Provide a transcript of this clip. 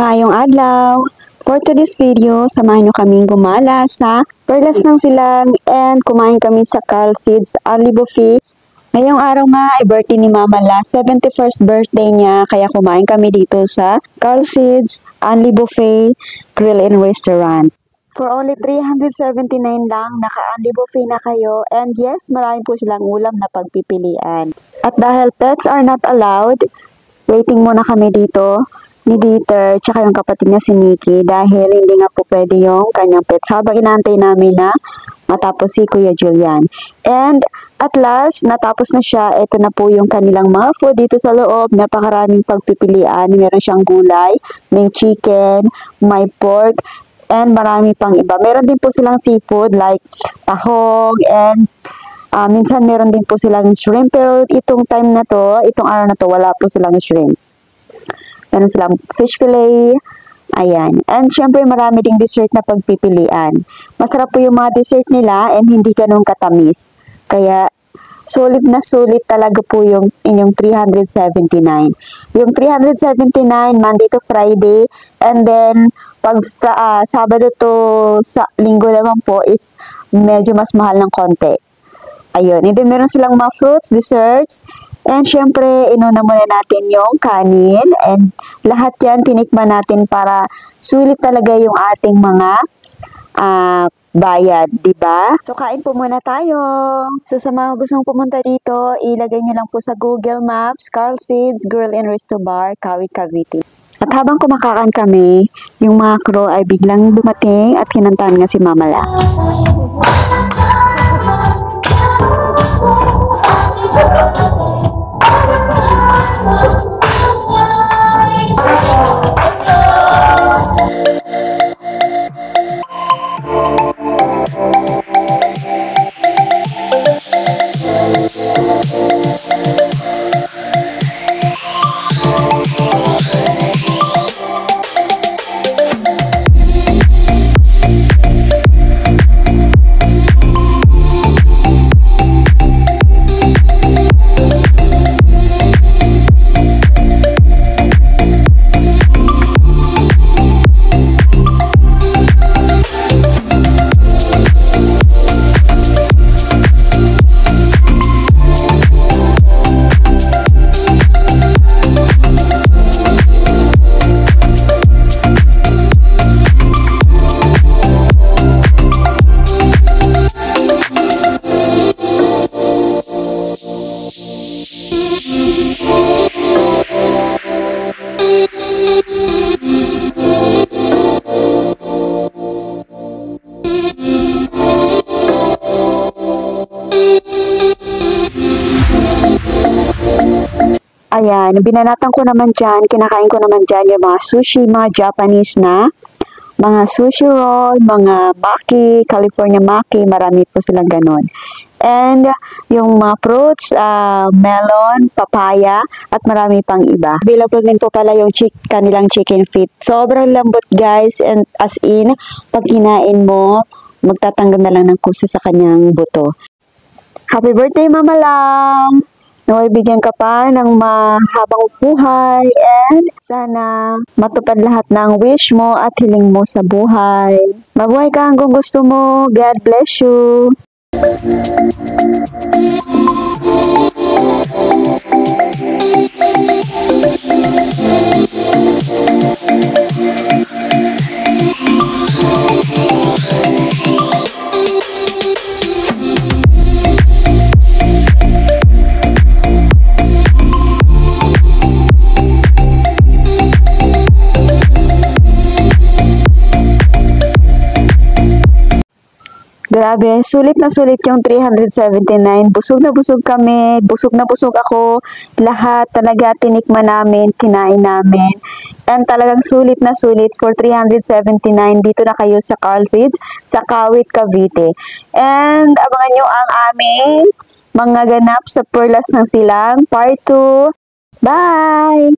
Maayong adlaw! For today's video, samahan nyo kaming gumala sa Perlas ng Silang and kumain kami sa Carl Seeds Only Buffet. Ngayong araw nga ay birthday ni Mama La, 71st birthday niya, kaya kumain kami dito sa Carl Seeds Only Buffet Grill and Restaurant. For only 379 lang, naka-only buffet na kayo. And yes, marami po silang ulam na pagpipilian. At dahil pets are not allowed, waiting muna kami dito ni Dieter, tsaka yung kapatid niya si Nikki, dahil hindi nga po pwede yung kanyang pets habang inaantay namin na matapos si Kuya Julian. And at last, natapos na siya. Ito na po yung kanilang mga food dito sa loob. Napakaraming pagpipilian. Meron siyang gulay, may chicken, may pork, and marami pang iba. Meron din po silang seafood like tahong and minsan meron din po silang shrimp. Pero itong time na to, itong araw na to, wala po silang shrimp. Meron silang fish fillet. Ayan. And syempre marami ding dessert na pagpipilian. Masarap po yung mga dessert nila and hindi ganun katamis. Kaya sulit na sulit talaga po yung inyong 379. Yung 379 Monday to Friday, and then pag Sabado to sa Linggo naman po is medyo mas mahal ng konti. Ayun. And then meron silang mga fruits, desserts, and syempre inuna muna natin yung kanin, and lahat yan tinikman natin para sulit talaga yung ating mga bayad, di ba? So kain po muna tayo. So sa mga gustong pumunta dito, ilagay nyo lang po sa Google Maps, Carl Seeds Grill and Resto Bar, Kawit, Cavite. At habang kumakain kami, yung mga crew ay biglang dumating at kinantahan nga si Mama La. Ayan, binanatan ko naman dyan, kinakain ko naman dyan yung mga sushi, mga Japanese na, mga sushi roll, mga maki, California maki, marami po silang ganun. And yung mga fruits, melon, papaya, at marami pang iba. Available din po pala yung kanilang chicken feet. Sobrang lambot guys, and as in, pag kinain mo, magtatanggal na lang ng kusa sa kanyang buto. Happy birthday, Mama Lang! Naway bigyan ka pa ng mahabang buhay, and sana matupad lahat ng wish mo at hiling mo sa buhay. Mabuhay ka hanggang gusto mo. God bless you! Grabe, sulit na sulit yung 379. Busog na busog kami, busog na busog ako. Lahat talaga tinikman namin, kinain namin. And talagang sulit na sulit for 379. Dito na kayo sa Carl Seeds, sa Kawit, Cavite. And abangan nyo ang aming mga ganap sa Perlas ng Silang Part 2. Bye!